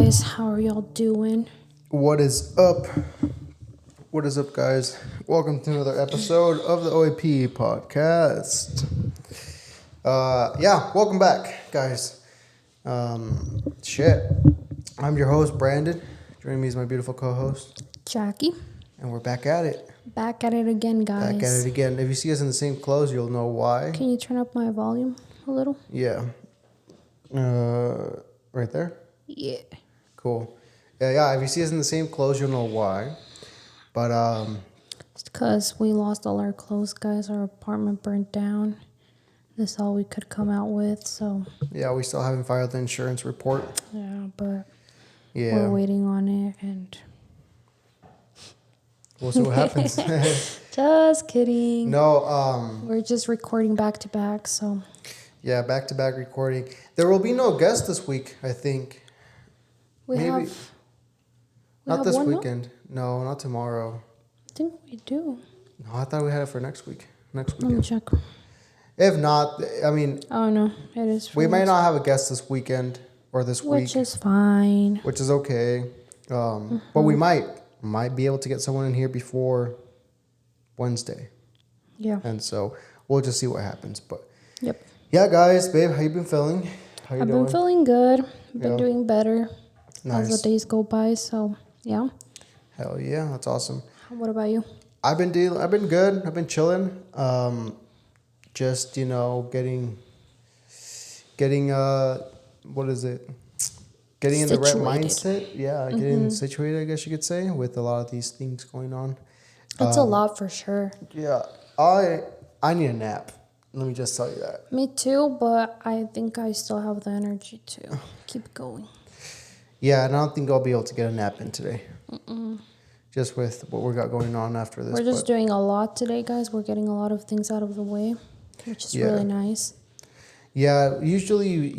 guys? How are y'all doing? What is up? What is up, guys? Welcome to another episode of the OAP podcast. Welcome back, guys. I'm your host, Brandon. Joining me is my beautiful co-host, Jackie. and we're back at it. Back at it again, guys. Back at it again. If you see us in the same clothes, you'll know why. Can you turn up my volume a little? Yeah. Right there? Yeah. Cool. Yeah. If you see us in the same clothes, you'll know why. But, It's because we lost all our clothes, guys. Our apartment burnt down. This is all we could come out with, so. yeah, we still haven't filed the insurance report. Yeah, but Yeah. we're waiting on it, and. We'll see what happens. Just kidding. No, We're just recording back to back, so. yeah, back-to-back recording. There will be no guest this week, I think. We Maybe. have. Not this one more? weekend. No, not tomorrow. I think we do. No, I thought we had it for next week. Next Let me weekend. check. If not, I mean, Oh, no. It is. we for might next- not have a guest this weekend or this Which week, is fine. which is okay. But we might be able to get someone in here before Wednesday. Yeah. And so we'll just see what happens. But Yep. yeah, guys, babe, how you been feeling? How you I've doing? been feeling good. Been Yeah. doing better as Nice. the days go by. So yeah. Hell yeah, that's awesome. What about you? I've been good. I've been chilling. Just getting what is it? Getting in the right Situated. mindset. Yeah, getting situated, I guess you could say, with a lot of these things going on. It's a lot for sure. Yeah, I need a nap. Let me just tell you that. Me too, but I think I still have the energy to keep going. Yeah, and I don't think I'll be able to get a nap in today. Just with what we got going on after this. We're just doing a lot today, guys. We're getting a lot of things out of the way, which is Yeah. really nice. Yeah, usually,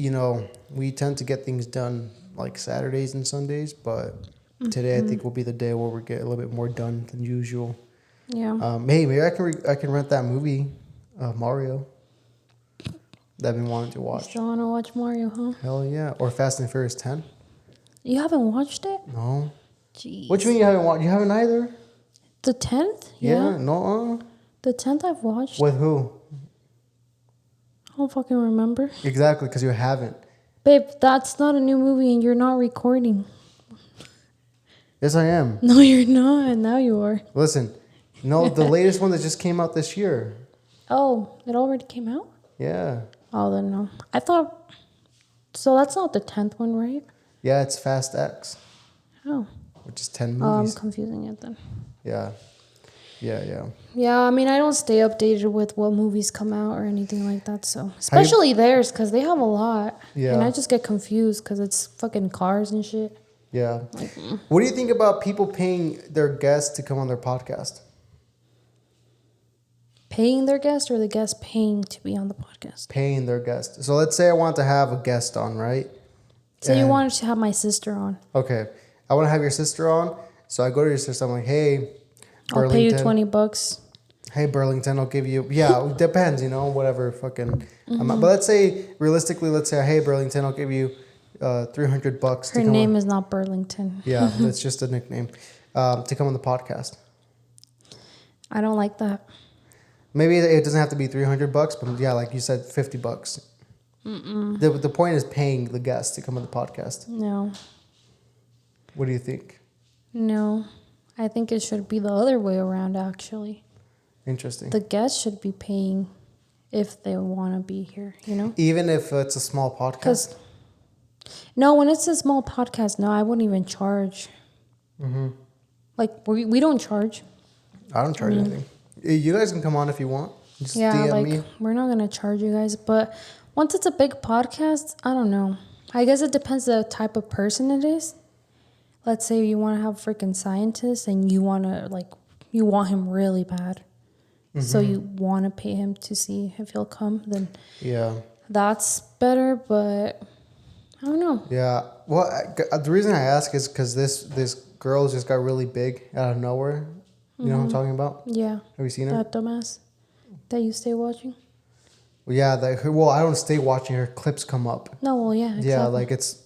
we tend to get things done like Saturdays and Sundays, but today I think will be the day where we get a little bit more done than usual. Yeah. Hey, maybe I can rent that movie, Mario, that I've been wanting to watch. Still want to watch Mario, huh? Hell yeah. Or Fast and Furious 10. You haven't watched it? No. Jeez. What you mean you haven't watched? You haven't either? The 10th? Yeah. No. The 10th I've watched. With who? I don't fucking remember. Exactly, because you haven't. Babe, that's not a new movie and you're not recording. Yes, I am. No, you're not. Now you are. Listen, no, the latest one that just came out this year. Oh, it already came out? Yeah. Oh, then no. I thought... So that's not the 10th one, right? Yeah, it's Fast X, Oh. which is 10 Oh, I'm movies. confusing it then. Yeah. Yeah, I mean, I don't stay updated with what movies come out or anything like that, so... Especially theirs, because they have a lot. Yeah. And I just get confused because it's fucking cars and shit. Yeah. Like, What do you think about people paying their guests to come on their podcast? paying their guest or the guest paying to be on the podcast? Paying their guests. So let's say I want to have a guest on, right? So you And- wanted to have my sister on. Okay. I want to have your sister on. So I go to your sister. I'm like, hey, I'll pay you Burlington. $20. Hey, Burlington, I'll give you. Yeah, it depends, whatever fucking. But let's say, realistically, hey, Burlington, I'll give you $300 to Her come name on. is not Burlington. Yeah, that's just a nickname. To come on the podcast. I don't like that. Maybe it doesn't have to be $300, but yeah, like you said, $50. The point is paying the guest to come on the podcast. No. What do you think? No. I think it should be the other way around, actually. Interesting. The guest should be paying if they want to be here, Even if it's a small podcast? Because, no, when it's a small podcast, no, I wouldn't even charge. Like, we don't charge. I don't charge anything. You guys can come on if you want. Just Yeah, DM like, me. we're not going to charge you guys. But once it's a big podcast, I don't know. I guess it depends the type of person it is. Let's say you want to have a freaking scientist and you want him really bad. So you want to pay him to see if he'll come, then Yeah. that's better. But I don't know. Yeah. Well, the reason I ask is because this girl just got really big out of nowhere. You know what I'm talking about? Yeah. Have you seen her? That dumbass that you stay watching? Well, yeah. I don't stay watching her. Clips come up. No, well, yeah, exactly. Yeah, like it's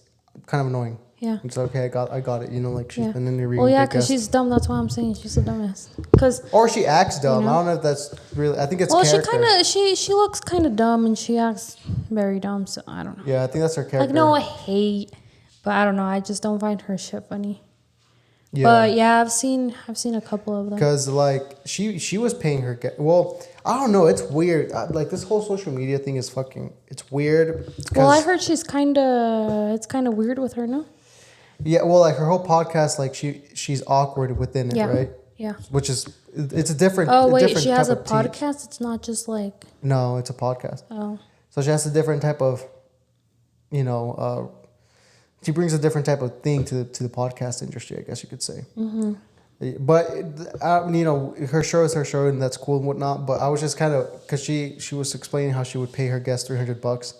kind of annoying. Yeah. It's okay. I got it. You know, like she's Yeah. been in there Well, being a yeah, good because guest. she's dumb. That's why I'm saying she's a dumbass. Because Or she acts dumb. know? I don't know if that's really. I think it's well, she character. kind of she looks kind of dumb and she acts very dumb. So I don't know. Yeah, I think that's her character. Like no, I hate, but I don't know. I just don't find her shit funny. Yeah. But yeah, I've seen a couple of them. Because like she was paying her. Well, I don't know. It's weird. Like this whole social media thing is fucking. It's weird. Well, I heard she's it's kind of weird with her, no? Yeah. Well, like her whole podcast, like she's awkward within it, Yeah. right? Yeah. Which is it's a different. Oh wait, different she has a type of tea. podcast. It's not just like No, it's a podcast. oh So she has a different type of, you know, she brings a different type of thing to the podcast industry, I guess you could say. Mm-hmm. But you know, her show is her show, and that's cool and whatnot. But I was just kind of because she was explaining how she would pay her guests $300.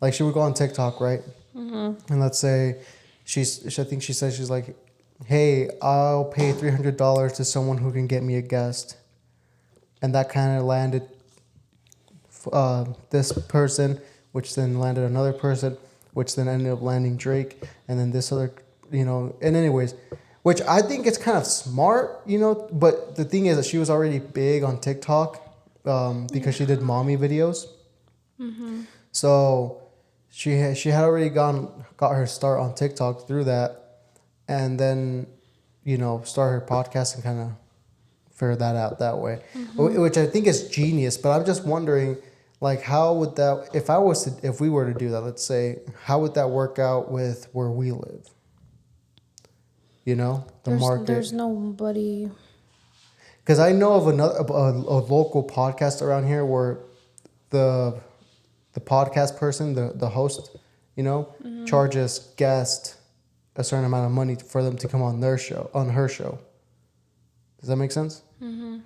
Like she would go on TikTok, right? Mm-hmm. And let's say I think she said she's like, hey, I'll pay $300 to someone who can get me a guest, and that kind of landed this person, which then landed another person, which then ended up landing Drake, and then this other, you know. And anyways, which I think it's kind of smart, you know. But the thing is that she was already big on TikTok because she did mommy videos. Mm-hmm. So she had already got her start on TikTok through that, and then, you know, start her podcast and kind of figure that out that way, which I think is genius. But I'm just wondering, like, how would that, if we were to do that, let's say, how would that work out with where we live? You know, the market. There's nobody. Because I know of a local podcast around here where the podcast person, the host, you know, charges guests a certain amount of money for them to come on her show. Does that make sense? Mm-hmm.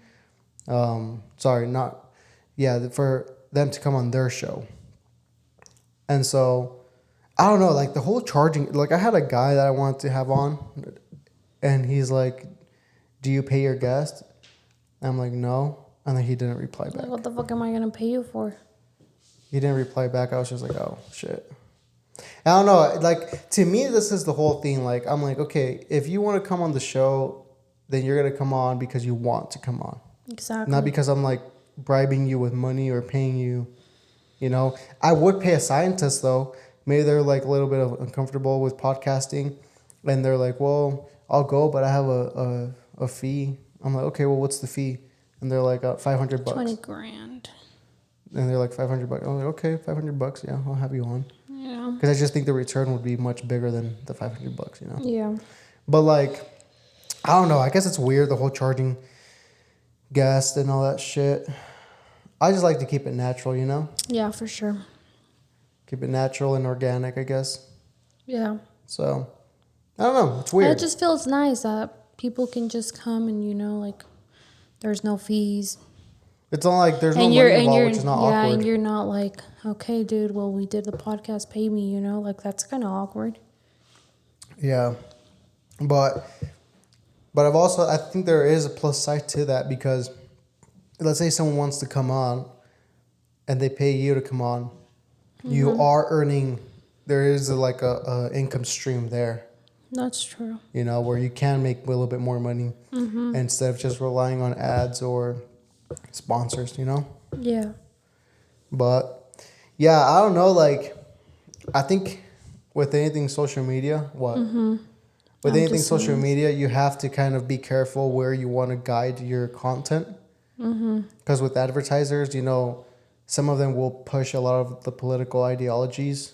For them to come on their show. And so, I don't know, like the whole charging, like I had a guy that I wanted to have on, and he's like, do you pay your guest? And I'm like, no. And then he didn't reply back. Like, what the fuck am I gonna pay you for? He didn't reply back. I was just like, oh, shit. I don't know. Like, to me, this is the whole thing. Like, I'm like, okay, if you want to come on the show, then you're going to come on because you want to come on. Exactly. Not because I'm, like, bribing you with money or paying you, you know. I would pay a scientist, though. Maybe they're, like, a little bit uncomfortable with podcasting. And they're like, well, I'll go, but I have a fee. I'm like, okay, well, what's the fee? And they're like, $500. $20,000. And they're like $500. I'm like, okay, $500. Yeah, I'll have you on. Yeah. Because I just think the return would be much bigger than the $500. You know. Yeah. But like, I don't know. I guess it's weird, the whole charging guests and all that shit. I just like to keep it natural, you know. Yeah, for sure. Keep it natural and organic, I guess. Yeah. So, I don't know. It's weird. It just feels nice that people can just come and, you know, like, there's no fees. It's not like there's no money involved, which is not awkward. Yeah, and you're not like, okay, dude, well, we did the podcast, pay me, you know? Like, that's kind of awkward. Yeah. But I think there is a plus side to that, because let's say someone wants to come on and they pay you to come on. Mm-hmm. You are earning, there is a income stream there. That's true. You know, where you can make a little bit more money instead of just relying on ads or sponsors, you know? Yeah. But yeah, I don't know, like, I think with anything social media, with anything social media, you have to kind of be careful where you want to guide your content. Because with advertisers, you know, some of them will push a lot of the political ideologies,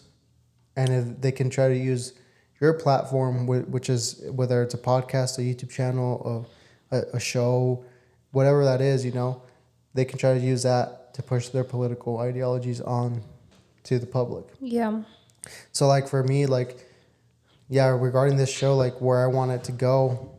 and if they can try to use your platform, which is whether it's a podcast, a YouTube channel, a show, whatever that is, you know, they can try to use that to push their political ideologies on to the public. Yeah. So like for me, like, yeah, regarding this show, like where I want it to go,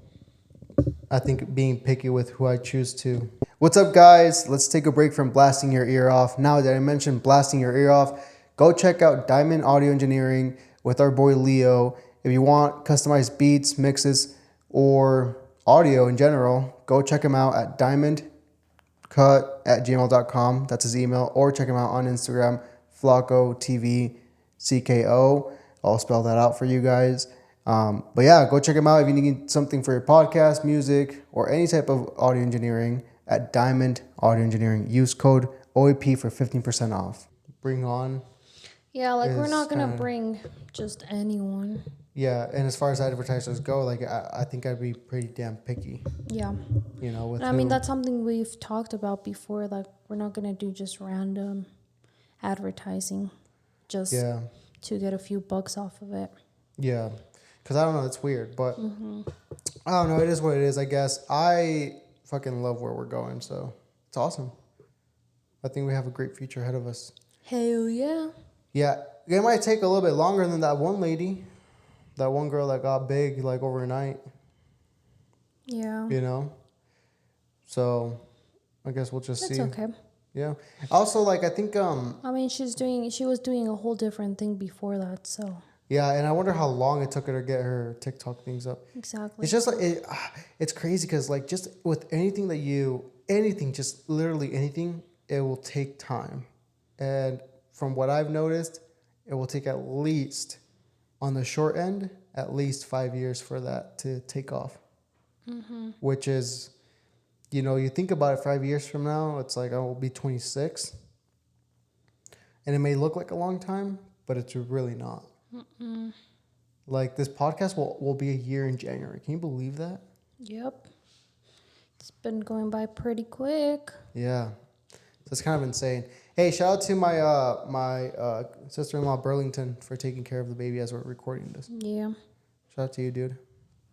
I think being picky with who I choose to. What's up, guys? Let's take a break from blasting your ear off. Now that I mentioned blasting your ear off, go check out Diamond Audio Engineering with our boy Leo. If you want customized beats, mixes, or audio in general, go check him out at diamondcut@gmail.com. That's his email. Or check him out on Instagram, FlaccoTVCKO. I'll spell that out for you guys. But yeah, go check them out if you need something for your podcast, music, or any type of audio engineering at Diamond Audio Engineering. Use code OAP for 15% off. Bring on. Yeah, like we're Is not gonna kinda- bring just anyone. Yeah, and as far as advertisers go, like I think I'd be pretty damn picky. Yeah. You know, with And I mean, who. that's something we've talked about before. Like, we're not gonna do just random advertising just Yeah, to get a few bucks off of it. yeah. Because I don't know, it's weird, but I don't know. It is what it is, I guess. I fucking love where we're going, so it's awesome. I think we have a great future ahead of us. Hell yeah. Yeah, it might take a little bit longer than that one lady, that one girl that got big like overnight, Yeah. you know? So I guess we'll just It's see. okay. Yeah. Also, like, I think, I mean, she was doing a whole different thing before that, so. yeah, and I wonder how long it took her to get her TikTok things up. Exactly. It's just like, it's crazy because, like, just with anything anything, just literally anything, it will take time. And from what I've noticed, it will take at least, on the short end, at least 5 years for that to take off. Which is, you know, you think about it 5 years from now, it's like I will be 26. And it may look like a long time, but it's really not. Like, this podcast will be a year in January. Can you believe that? Yep. It's been going by pretty quick. Yeah. So it's kind of insane. Hey, shout out to my sister-in-law Burlington for taking care of the baby as we're recording this. Yeah. Shout out to you, dude.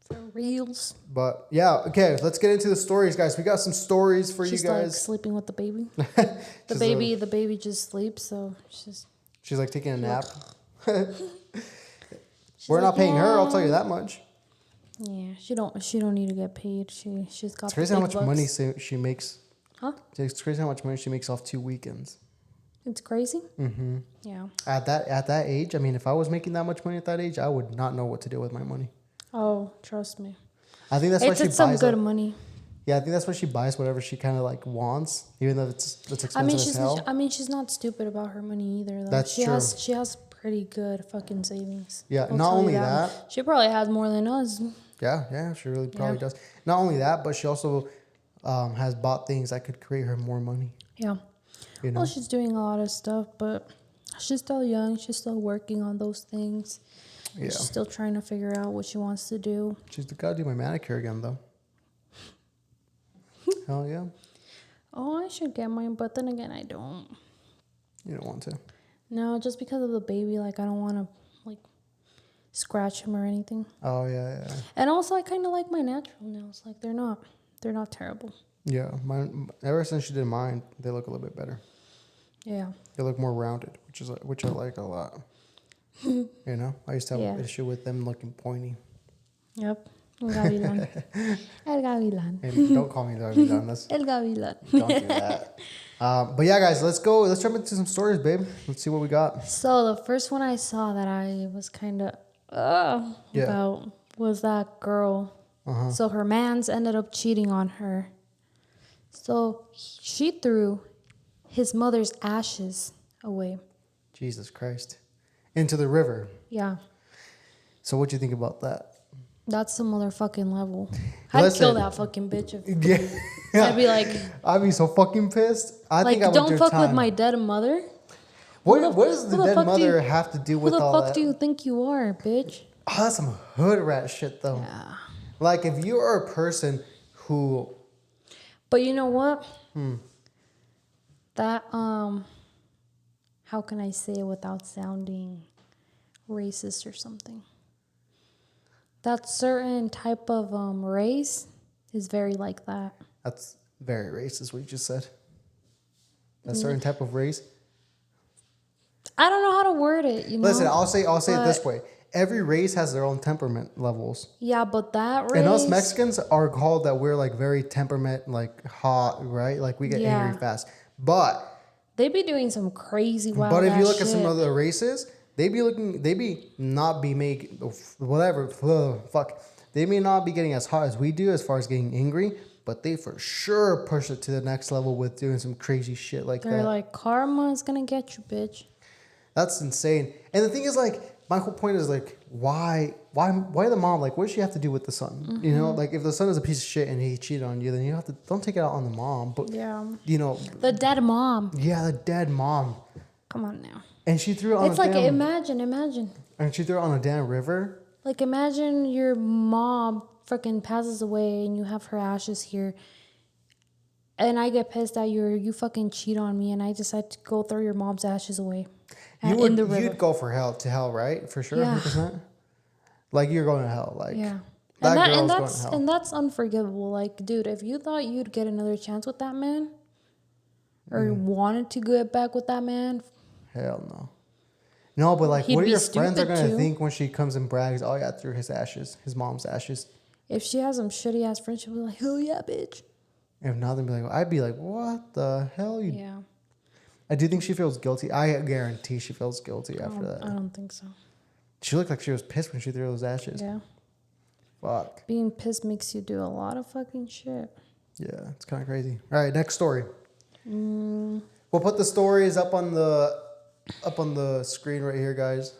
For reals. But yeah, okay, let's get into the stories, guys. We got some stories for She's you like guys. sleeping with the baby. She's The baby just sleeps, so she's like taking a nap. she's We're like, not paying her, I'll tell you "Yeah." that much. Yeah, she don't need to get paid. She's got It's crazy the how big much bucks. money she makes. Huh? It's crazy how much money she makes off 2 weekends. It's crazy. Mm-hmm. Yeah. At that age, I mean, if I was making that much money at that age, I would not know what to do with my money. Oh, trust me. I think that's why she It's some buys. good money. Yeah, I think that's why she buys whatever she kind of like wants, even though it's expensive I mean, as hell. she's not stupid about her money either. Though. That's true. She has pretty good fucking savings. Yeah, I'll not tell you only that. She probably has more than us. Yeah, she really probably Yeah. does. Not only that, but she also has bought things that could create her more money. Yeah. You know. Well, she's doing a lot of stuff, but she's still young. She's still working on those things. Yeah. She's still trying to figure out what she wants to do. She's gotta do my manicure again though. Hell yeah. Oh, I should get mine, but then again, I don't. You don't want to. No, just because of the baby. Like, I don't want to, like, scratch him or anything. Oh yeah. And also, I kind of like my natural nails. Like, they're not terrible. Yeah, mine. Ever since she did mine, they look a little bit better. Yeah. They look more rounded, which I like a lot. You know, I used to have an Yeah. issue with them looking pointy. Yep. El gavilán. El gavilán. Hey, don't call me the Avilan. El gavilán. Don't do that. But yeah, guys, let's go. Let's jump into some stories, babe. Let's see what we got. So, the first one I saw that I was kind of Yeah. about was that girl. Uh-huh. So, her mans ended up cheating on her. So, she threw his mother's ashes away. Jesus Christ. Into the river. Yeah. So what do you think about that? That's the motherfucking level. I'd kill Listen. that fucking bitch. Yeah. I'd be like, I'd be so fucking pissed. I like, think I would don't do fuck time. with my dead mother. What does the who the dead fuck do mother you- have to do Who with the all fuck that? do you think you are, bitch? Oh, that's some hood rat shit, though. Yeah. Like, if you are a person who... But you know what? That, how can I say it without sounding racist or something? That certain type of race is very like that. That's very racist, what you just said. A certain type of race. I don't know how to word it, you know? Listen, I'll say it this But- way. Every race has their own temperament levels. Yeah, but that race... And us Mexicans are called that we're like very temperament, like hot, right? Like we get Yeah. angry fast. But They be doing some crazy wild if you ass look at some shit. other races, they may not be getting as hot as we do as far as getting angry, but they for sure push it to the next level with doing some crazy shit like They're that. like, karma is gonna get you, bitch. That's insane. And the thing is, like, my whole point is like, why the mom? Like, what does she have to do with the son? You know, like if the son is a piece of shit and he cheated on you, then you have to don't take it out on the mom. But you know, the dead mom. Yeah, the dead mom. Come on now. And she threw it on It's like imagine. And she threw it on a damn river. Like imagine your mom freaking passes away and you have her ashes here. And I get pissed at you fucking cheat on me and I decide to go throw your mom's ashes away. In the river. You'd go for hell, right? For sure, Yeah. 100%. Like you're going to hell. Like yeah. that and girl's going to hell. And that's unforgivable. Like, dude, if you thought you'd get another chance with that man or wanted to get back with that man, hell no. No, but like, what are your friends are gonna too. think when she comes and brags? Oh yeah, through his ashes, his mom's ashes. If she has some shitty ass friends, she'll be like, "Hell yeah, bitch." If not, then be like, I'd be like, what the hell? Yeah. I do think she feels guilty. I guarantee she feels guilty after that. I don't think so. She looked like she was pissed when she threw those ashes. Yeah. Fuck. Being pissed makes you do a lot of fucking shit. Yeah, it's kind of crazy. All right, next story. We'll put the stories up on the screen right here, guys.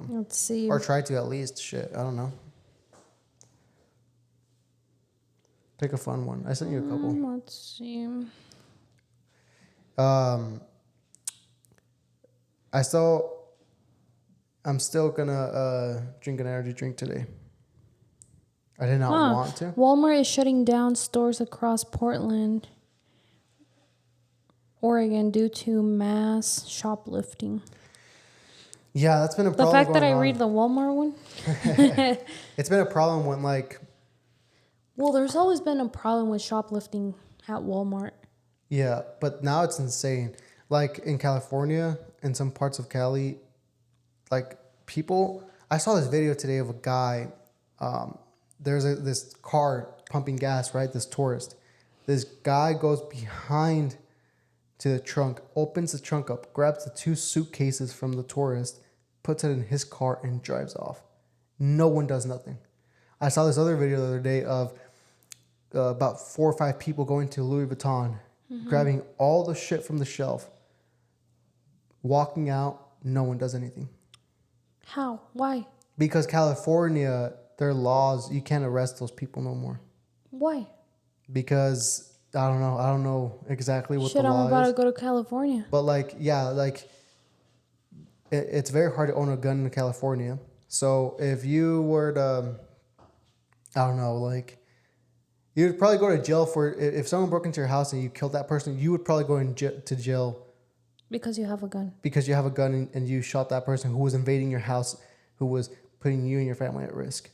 Let's see. Or try to at least. Shit, I don't know. Pick a fun one. I sent you a couple. Let's see. I'm still gonna drink an energy drink today. I did not want to. Walmart is shutting down stores across Portland, Oregon due to mass shoplifting. Yeah, that's been a problem. The fact that I read the Walmart one. It's been a problem when like. Well, there's always been a problem with shoplifting at Walmart. Yeah, but now it's insane. Like in California, in some parts of Cali, like people. I saw this video today of a guy. There's this car pumping gas, right? This tourist. This guy goes behind to the trunk, opens the trunk up, grabs the 2 suitcases from the tourist, puts it in his car, and drives off. No one does nothing. I saw this other video the other day of about 4 or 5 people going to Louis Vuitton, grabbing all the shit from the shelf, walking out, no one does anything. How? Why? Because California, their laws, you can't arrest those people no more. Why? Because I don't know exactly what the law is. I'm about to go to California. But like, yeah, like it's very hard to own a gun in California. So if you were to, I don't know, like you'd probably go to jail for if someone broke into your house and you killed that person, you would probably go to jail. Because you have a gun. Because you have a gun and you shot that person who was invading your house, who was putting you and your family at risk.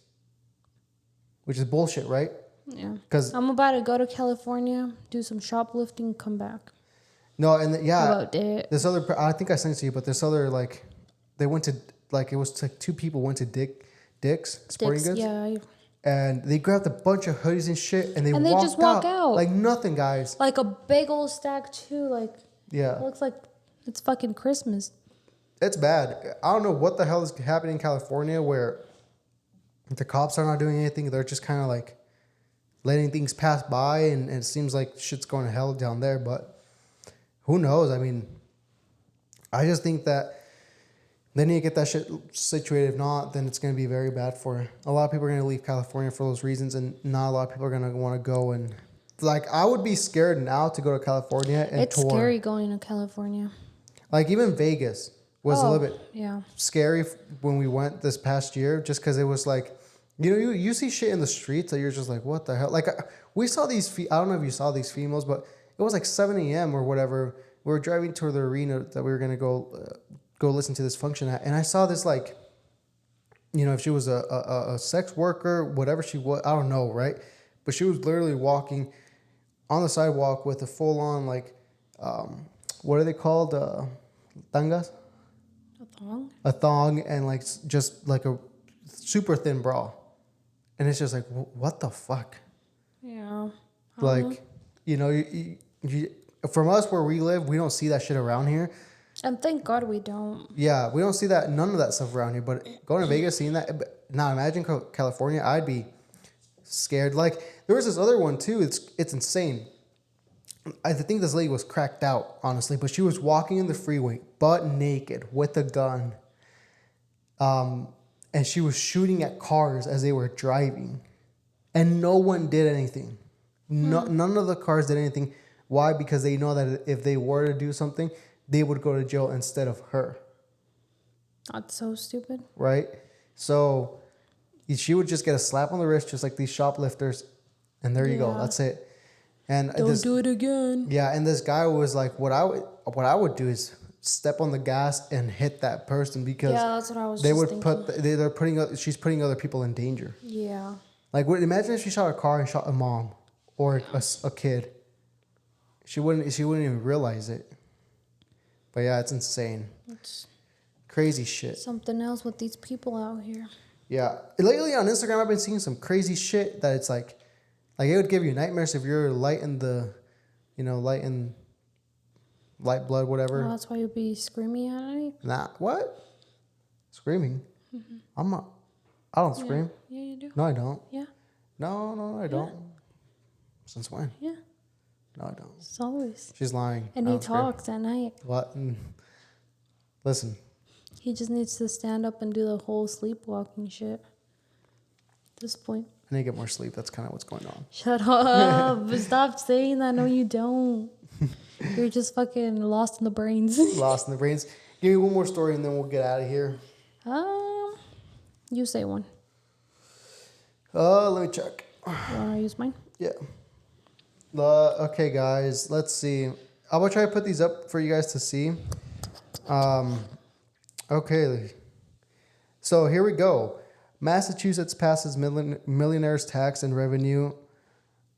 Which is bullshit, right? Yeah. Because I'm about to go to California, do some shoplifting, come back. No, and yeah. How about that? This other, I think I sent it to you, but this other, like, they went to, like, it was like 2 people went to Dick's Sporting Goods. Yeah. And they grabbed a bunch of hoodies and shit, and they just walk out. Like nothing, guys. Like a big old stack, too. Like, yeah. It looks like it's fucking Christmas. It's bad. I don't know what the hell is happening in California where the cops are not doing anything. They're just kind of like letting things pass by, and it seems like shit's going to hell down there. But who knows? I mean, I just think that they need to get that shit situated. If not, then it's going to be very bad for a lot of people. Are going to leave California for those reasons, and not a lot of people are going to want to go. And like, I would be scared now to go to California and it's tour. It's scary going to California. Like even Vegas was a little bit scary when we went this past year, just because it was like, you see shit in the streets that you're just like, what the hell? Like we saw these. I don't know if you saw these females, but it was like 7 a.m. or whatever. We were driving to the arena that we were gonna go listen to this function at, and I saw this like, if she was a sex worker, whatever she was, I don't know, right? But she was literally walking on the sidewalk with a full on like, what are they called? Tangas? A thong? A thong and like just like a super thin bra. And it's just like, what the fuck? Yeah. Like, you, from us where we live, we don't see that shit around here. And thank God we don't. Yeah, we don't see that, none of that stuff around here. But going to Vegas, seeing that, now imagine California, I'd be scared. Like, there was this other one too. It's insane. I think this lady was cracked out, honestly, but she was walking in the freeway, butt naked, with a gun. and she was shooting at cars as they were driving, and no one did anything. No, none of the cars did anything. Why? Because they know that if they were to do something, they would go to jail instead of her. That's so stupid. Right? So she would just get a slap on the wrist, just like these shoplifters, and there you go. Yeah. That's it. And Don't do it again. yeah, and this guy was like, what I would do is step on the gas and hit that person, because Yeah, that's what I was they just would thinking. she's putting other people in danger. Yeah. Like, imagine if she shot a car and shot a mom or a kid. She wouldn't even realize it. But yeah, it's insane. It's Crazy shit. something else with these people out here. Yeah. Lately on Instagram, I've been seeing some crazy shit that it's like it would give you nightmares if you're light blood, whatever. Oh, that's why you'll be screaming at night? Nah, what? Screaming? I don't scream. Yeah, you do. No, I don't. Yeah. No, I don't. Since when? Yeah. No, I don't. It's always. She's lying. And I he don't scream. talks at night. What? Listen, He just needs to stand up and do the whole sleepwalking shit. At this point. I need to get more sleep. That's kind of what's going on. Shut up. Stop saying that. No, you don't. You're just fucking lost in the brains. Lost in the brains. Give me one more story and then we'll get out of here. You say one. Let me check. You want to use mine? Yeah. Okay, guys. Let's see. I'm gonna try to put these up for you guys to see. Okay. So here we go. Massachusetts passes millionaires tax and revenue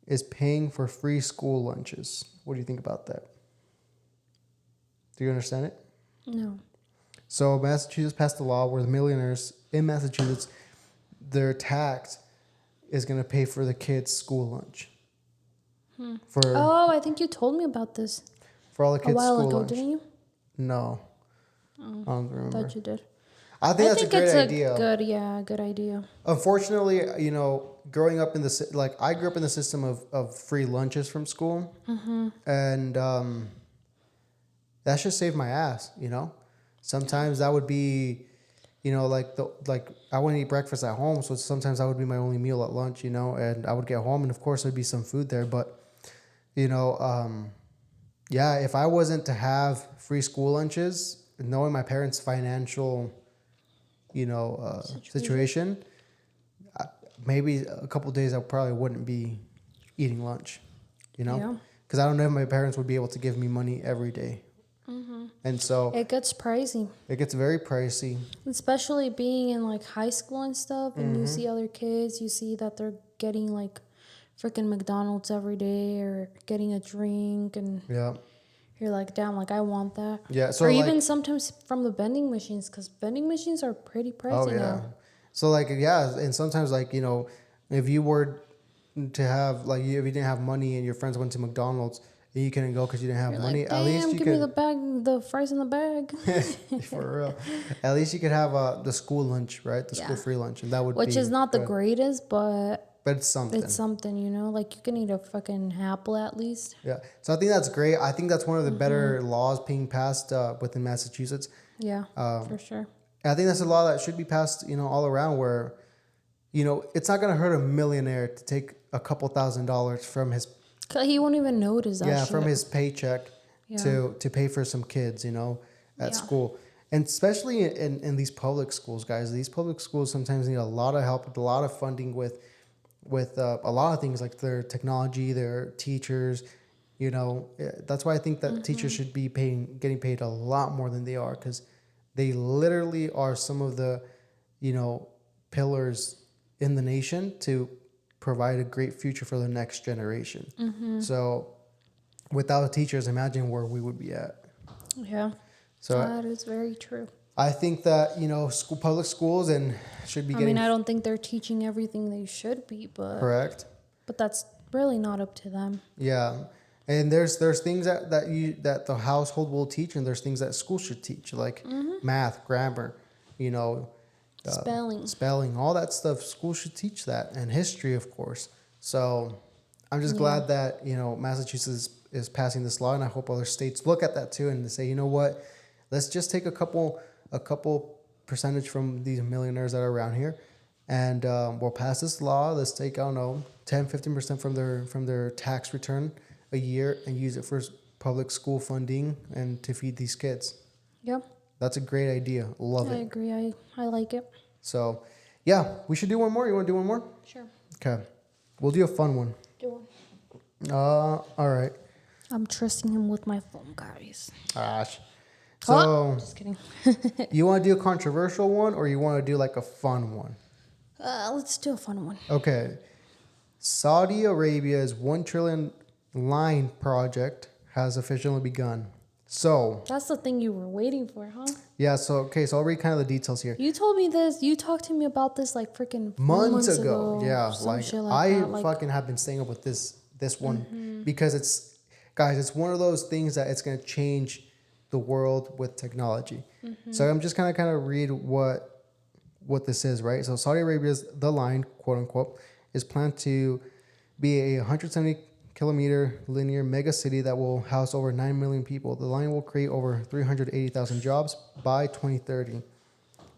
is paying for free school lunches. What do you think about that? Do you understand it? No. So Massachusetts passed a law where the millionaires in Massachusetts, their tax is going to pay for the kids' school lunch. Oh, I think you told me about this For all the kids' a while school ago, lunch. didn't you? No. I don't remember. Thought you did. I think that's a great it's idea. good idea. Unfortunately, growing up in I grew up in the system of free lunches from school, and that just saved my ass. Sometimes that would be, I wouldn't eat breakfast at home, so sometimes that would be my only meal at lunch. And I would get home, and of course there'd be some food there, but yeah, if I wasn't to have free school lunches, knowing my parents' financial situation, maybe a couple of days I probably wouldn't be eating lunch, Yeah. because I don't know if my parents would be able to give me money every day. And so It gets pricey, it gets very pricey. especially being in like high school and stuff. And you see other kids, you see that they're getting like freaking McDonald's every day or getting a drink, and Yeah. you're like, damn, like I want that. Yeah. So Or even sometimes from the vending machines, because vending machines are pretty pricey now. So and sometimes if you were to have if you didn't have money and your friends went to McDonald's and you couldn't go because you didn't have You're money, like, at damn, least you give me could the fries in the bag. for real. At least you could have the school lunch, right? The school Yeah. free lunch, and that would Which be is not the good. greatest, but But it's something. it's something, like you can eat a fucking apple at least. Yeah. So I think that's great. I think that's one of the better laws being passed within Massachusetts. Yeah, for sure. And I think that's a law that should be passed, all around where, it's not going to hurt a millionaire to take a couple $1,000s from his, 'Cause he won't even notice that shit. from his paycheck Yeah. to pay for some kids, at school. And especially in these public schools, guys, these public schools sometimes need a lot of help, a lot of funding with a lot of things like their technology, their teachers, that's why I think that teachers should be getting paid a lot more than they are, because they literally are some of the, pillars in the nation to provide a great future for the next generation. So without teachers, imagine where we would be at. Yeah. So That is very true. I think that, public schools should be I getting mean, I don't think they're teaching everything they should be, correct. but that's really not up to them. Yeah. And there's things that the household will teach, and there's things that school should teach, like math, grammar, spelling, all that stuff. School should teach that, and history, of course. So I'm just glad that, Massachusetts is passing this law, and I hope other states look at that too and say, you know what, let's just take a couple percentage from these millionaires that are around here, and we'll pass this law. Let's take, I don't know, 10-15% from their tax return a year and use it for public school funding and to feed these kids. Yep. That's a great idea. Love I it. agree. I like it. So, yeah, we should do one more. You want to do one more? Sure. Okay. We'll do a fun one. Do it. All right. I'm trusting him with my phone, guys. Gosh. Oh, So, just kidding. you want to do a controversial one or you want to do like a fun one? Let's do a fun one. Okay. Saudi Arabia's 1 trillion line project has officially begun. So, That's the thing you were waiting for, huh? yeah, so I'll read kind of the details here. You told me this. You talked to me about this like freaking Months ago. Yeah, some shit I that. Like, fucking have been staying up with this one because it's one of those things that it's going to change the world with technology. So I'm just kind of read what this is, right? So Saudi Arabia's The Line, quote unquote, is planned to be a 170 kilometer linear mega city that will house over 9 million people. The line will create over 380,000 jobs by 2030.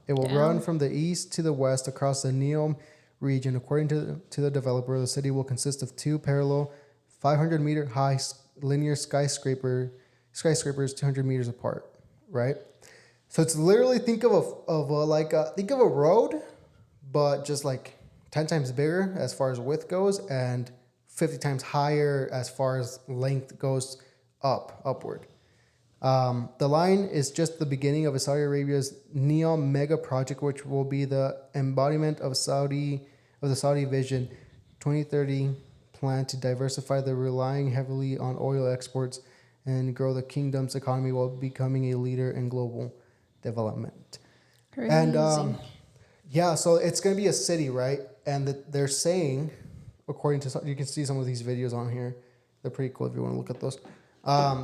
It will run from the east to the west across the Neom region. According to the developer, the city will consist of 2 parallel 500-meter high linear skyscrapers 200 meters apart, right? So it's literally think of a road, but just like 10 times bigger as far as width goes and 50 times higher as far as length goes upward. The line is just the beginning of Saudi Arabia's NEOM mega project, which will be the embodiment of the Saudi Vision 2030 plan to diversify the relying heavily on oil exports and grow the kingdom's economy while becoming a leader in global development. crazy. And yeah, so it's going to be a city, right? And they're saying, according to you can see some of these videos on here. They're pretty cool if you want to look at those.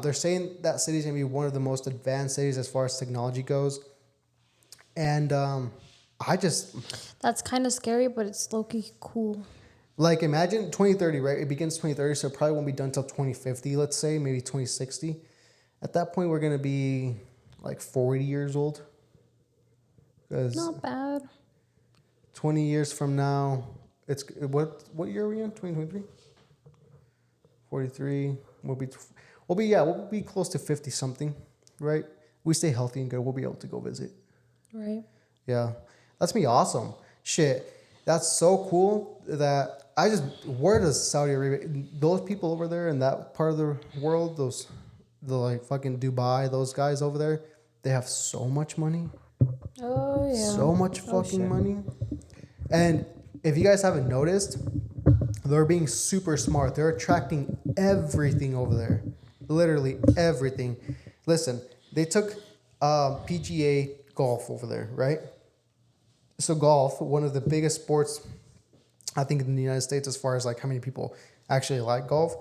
They're saying that city is going to be one of the most advanced cities as far as technology goes. And That's kind of scary, but it's low-key cool. like imagine 2030, right? It begins 2030, so it probably won't be done until 2050, let's say, maybe 2060. At that point, we're going to be like 40 years old. Not bad. 20 years from now, it's what year are we in? 2023? 43. We'll be close to 50 something, right? We stay healthy and good, we'll be able to go visit. Right. Yeah. That's me awesome. Shit. That's so cool that where does Saudi Arabia, those people over there in that part of the world, the like fucking Dubai, those guys over there, they have so much money. Oh yeah. So much fucking money. And if you guys haven't noticed, they're being super smart. They're attracting everything over there. Literally everything. Listen, they took PGA golf over there, right? So golf, one of the biggest sports, I think, in the United States as far as like how many people actually like golf,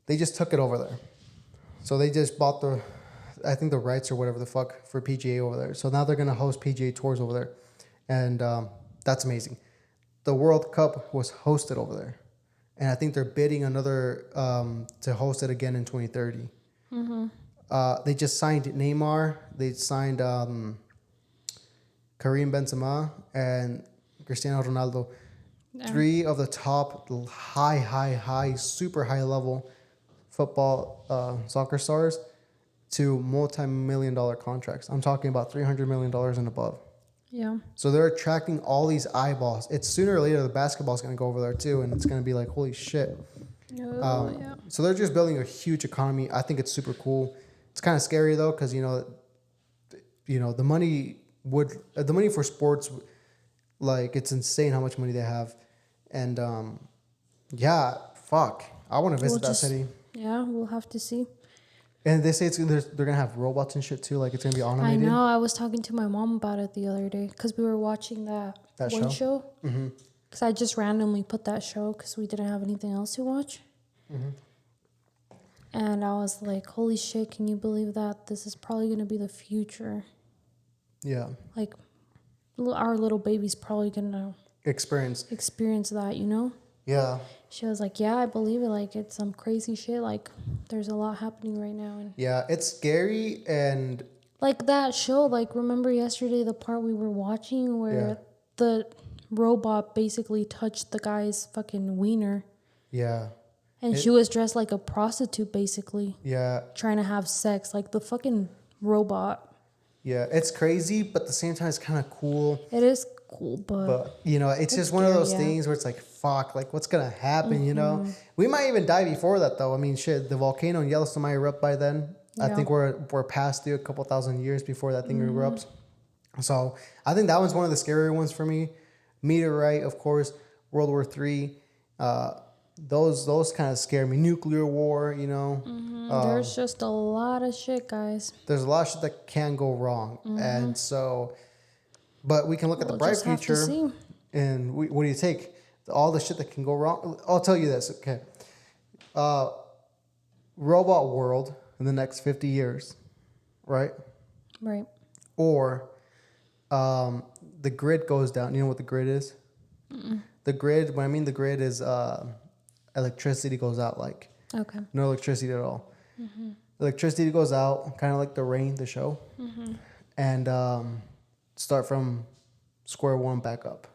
they just took it over there. So they just bought the rights or whatever the fuck for PGA over there. So now they're going to host PGA tours over there. And that's amazing. The World Cup was hosted over there. And I think they're bidding another to host it again in 2030. They just signed Neymar. They signed Karim Benzema and Cristiano Ronaldo. Yeah. 3 of the top super high level football soccer stars to multi-million-dollar contracts. I'm talking about $300 million and above. Yeah. So they're attracting all these eyeballs. It's sooner or later the basketball's going to go over there too, and it's going to be like, holy shit. Yeah. So they're just building a huge economy. I think it's super cool. It's kind of scary though, because the money for sports, like it's insane how much money they have, and yeah, fuck. I want to visit that city. Yeah, we'll have to see. And they say they're gonna have robots and shit too. Like it's gonna be automated. I know. I was talking to my mom about it the other day because we were watching that one show. Because I just randomly put that show because we didn't have anything else to watch. And I was like, "Holy shit! Can you believe that this is probably gonna be the future?" Yeah. Like, our little baby's probably gonna experience that. Yeah. She was like, "Yeah, I believe it. Like, it's some crazy shit. Like, there's a lot happening right now." And yeah, it's scary, and Like that show, like remember yesterday the part we were watching where the robot basically touched the guy's fucking wiener. Yeah. And she was dressed like a prostitute basically. Yeah. Trying to have sex. Like the fucking robot. Yeah. It's crazy, but at the same time it's kind of cool. It is cool, But you know, it's just one of those things where it's like, fuck, like what's gonna happen, you know? We might even die before that though. I mean, shit, the volcano in Yellowstone might erupt by then. I think we're past due a couple thousand years before that thing erupts. So I think that one's one of the scarier ones for me. Meteorite, of course, World War III. Those kind of scare me. Nuclear war, you know. There's just a lot of shit, guys. There's a lot of shit that can go wrong, and so, but we can look at the bright future. And what do you take? All the shit that can go wrong. I'll tell you this, okay? Robot world in the next 50 years, right? Right. Or the grid goes down. You know what the grid is? The grid, when I mean the grid is electricity goes out, like no electricity at all. Electricity goes out, kind of like the rain, the show, and start from square one back up.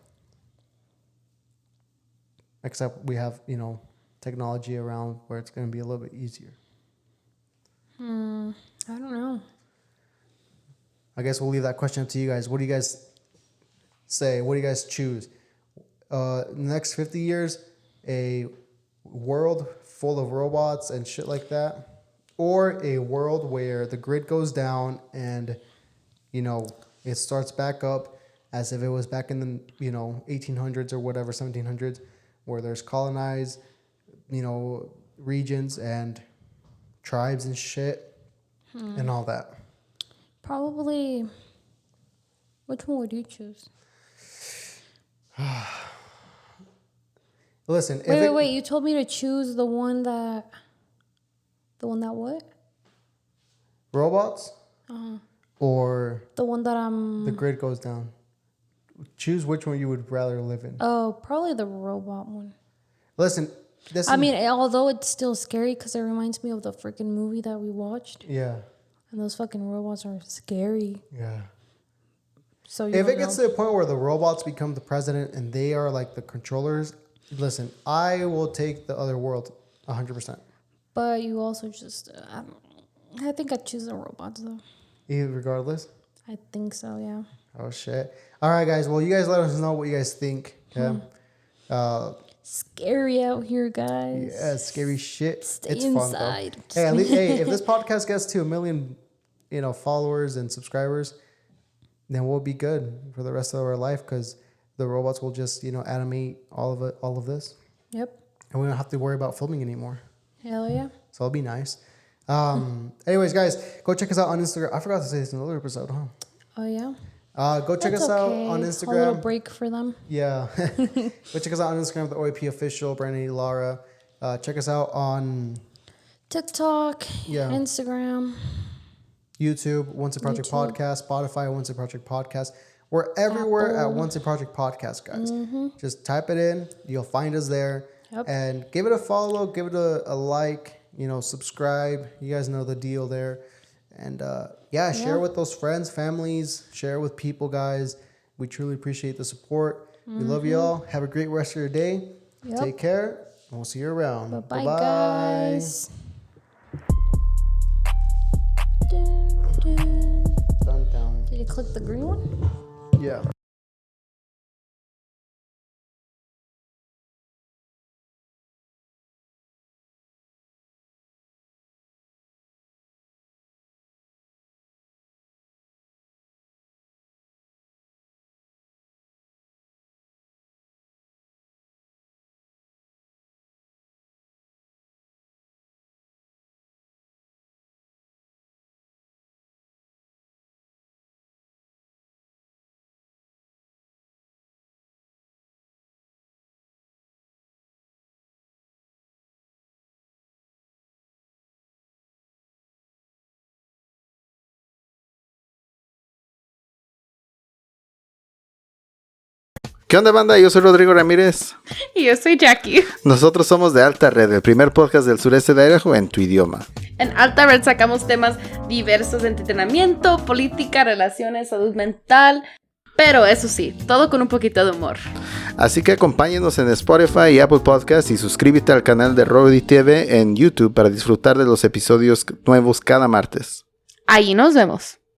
Except we have, you know, technology around where it's going to be a little bit easier. I don't know. I guess we'll leave that question up to you guys. What do you guys say? What do you guys choose? Next 50 years, a world full of robots and shit like that, or a world where the grid goes down and, you know, it starts back up as if it was back in the, you know, 1800s or whatever, 1700s, where there's colonized, you know, regions and tribes and shit and all that. Probably. Which one would you choose? Listen. Wait. You told me to choose the one that. The one that what? Robots? Or. The one that the grid goes down. Choose which one you would rather live in. Oh, probably the robot one. Listen. I mean, although it's still scary because it reminds me of the freaking movie that we watched. Yeah. And those fucking robots are scary. Yeah. So if it gets to the point where the robots become the president and they are like the controllers, listen, I will take the other world 100%. But you also just, I think I'd choose the robots though. Regardless? I think so, yeah. Oh, shit. All right, guys. Well, you guys let us know what you guys think. Okay. Scary out here, guys. Yeah, scary shit. Stay it's inside. Fun, though. Hey, if this podcast gets to 1 million, you know, followers and subscribers, then we'll be good for the rest of our life because the robots will just, you know, animate all of this. Yep. And we don't have to worry about filming anymore. Hell yeah. So it'll be nice. Anyways, guys, go check us out on Instagram. I forgot to say this in another episode, huh? Oh, yeah? Go check us out on Instagram. A little break for them. Yeah. Go check us out on Instagram, the OAP official, Brandon Lara. Check us out on TikTok, Instagram, YouTube, Once a Project Podcast, Spotify, Once a Project Podcast. We're everywhere at Once a Project Podcast, guys. Just type it in. You'll find us there. Yep. And give it a follow. Give it a like. You know, subscribe. You guys know the deal there. And share with those friends, families. Share with people, guys. We truly appreciate the support. We love you all. Have a great rest of your day. Yep. Take care. And we'll see you around. Bye-bye, guys. Dun. Did you click the green one? Yeah. ¿Qué onda, banda? Yo soy Rodrigo Ramírez. Y yo soy Jackie. Nosotros somos de Alta Red, el primer podcast del sureste de Idaho en tu idioma. En Alta Red sacamos temas diversos de entretenimiento, política, relaciones, salud mental, pero eso sí, todo con un poquito de humor. Así que acompáñenos en Spotify y Apple Podcasts y suscríbete al canal de Rody TV en YouTube para disfrutar de los episodios nuevos cada martes. Ahí nos vemos.